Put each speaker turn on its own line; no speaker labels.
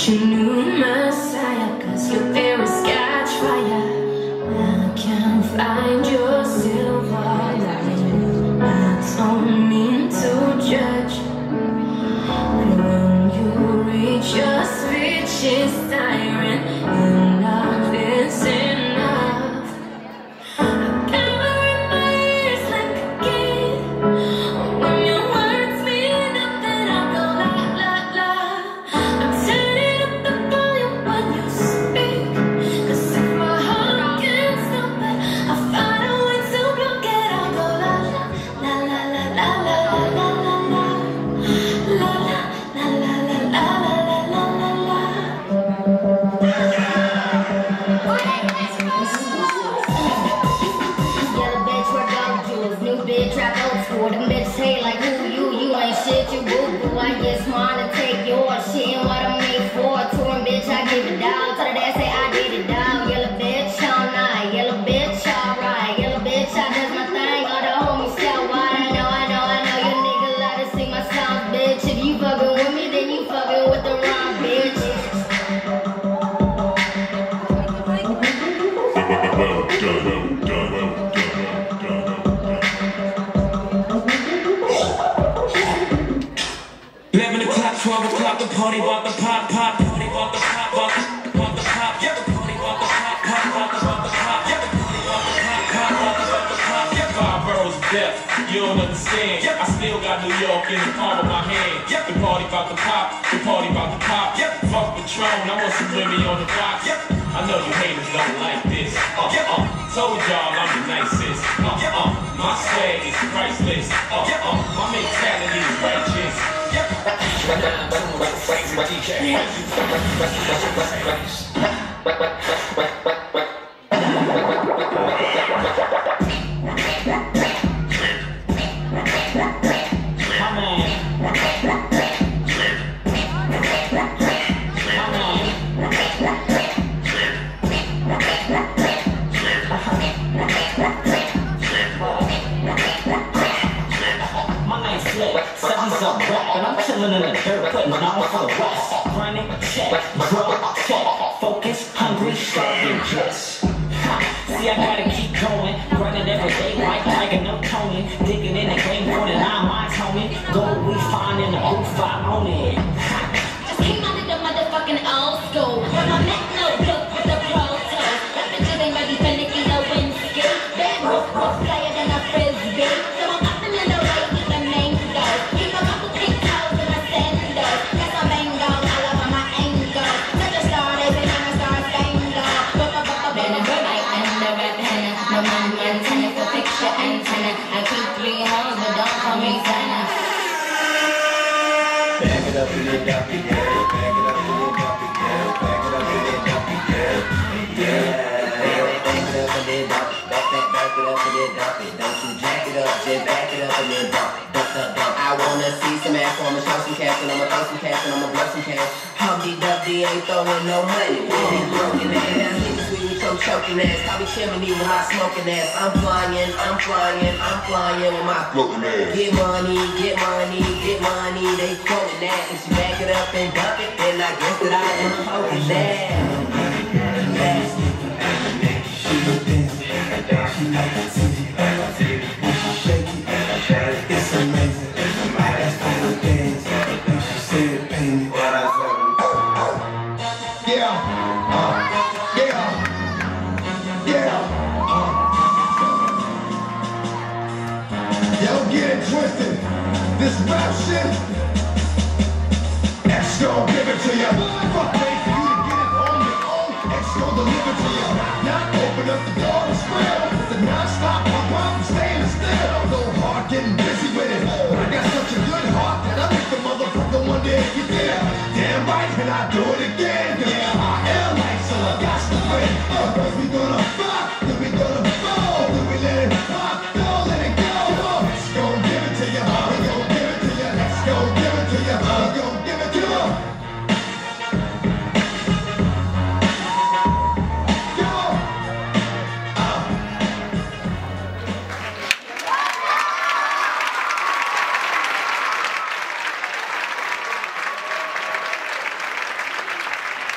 your new messiah, 'cause your air is catch fire. I can't find your silver lining. I don't mean to judge, but when you reach your speech siren, enough is enough. I cover my ears like a kid. When your words mean nothing, I go la la la. I'm turning up the volume when you speak, 'cause if my heart can't stop it, I find a way to block it. I go la la la la la la la la la la la la la la la la la la.
Yellow bitch, work all the jewels. New bitch, trap old school. Them bitches hate like who you? You ain't shit, you boo-boo. I get smart and take your shit and what I'm made for. Touring bitch, I give it down. Tell her that say I did it down. Yellow bitch, all night. Yellow bitch, alright. Yellow bitch, I does my thing. All the homies tell why. I know. You nigga love to sing my songs, bitch. If you fucking with me, then you fucking with the wrong bitch.
The party about the pop, party about the pop, about the pop, yeah. The party about the pop, about the pop, yeah. The party about the pop, about the pop, yeah. 5 boroughs of death, you don't understand. Yeah. I still got New York in the palm of my hand. Yeah. The party about the pop, yeah. Fuck Patron, I want some Remy on the box. Yeah. I know you haters don't like this. Told y'all I'm the nicest. My swag is priceless. My mentality is righteous.
Sevens up rap, and I'm chillin' in the dirt, putting on for the West. Running, check, grow, check, focus, hungry, starving, yes. See, I gotta keep going, running every day like Tiger, no Tony. Digging in the game for the 9 miles, homie. Gold we find in the booth, I own it.
Just came out of the motherfucking old school. When my neck no look with the pro tools. That bitches ain't ready for Nicky no Winsky. Bad roof player than a frisbee. So I'm up in the way with the mango. Keep a couple pink toes in my sandals. That's my mango, all over my angle. Such a star, they been on a star tango. Been a good night and the red henna. No man antenna for picture antenna. I keep 3 hoes, but don't call me Santa.
Back it up and then drop it, girl. Back it up and then drop it, girl. Back it up and then drop it, girl. Yeah. Back it up and then drop it. Back it up and then drop it. Don't you jack it up, just back it up and then drop it. I wanna see some ass, I'ma show some cash, and I'ma throw some cash, and I'ma blow some cash. Humpty Dumpty ain't throwing no money. Really broken ass, niggas sweet with your choking ass. I be chimney with my smoking ass. I'm flying with my floating ass. Get money, they quoting that. If you back it up and dump it, then I guess that I am holding that.
It's amazing. That's all the things. She said, pay me what I said.
Don't get it twisted. This rap shit, X gon' give it to ya. Fuck wait for you to get it on your own. X gon' deliver to ya. Now open up the door and spread. It's a non-stop pop up and staying still. Go hard, getting busy with it. But I got such a good heart that I make the motherfucker wonder if you did. Damn right, and I do it again. Yeah, I am like, so I got to win. First we gonna fight.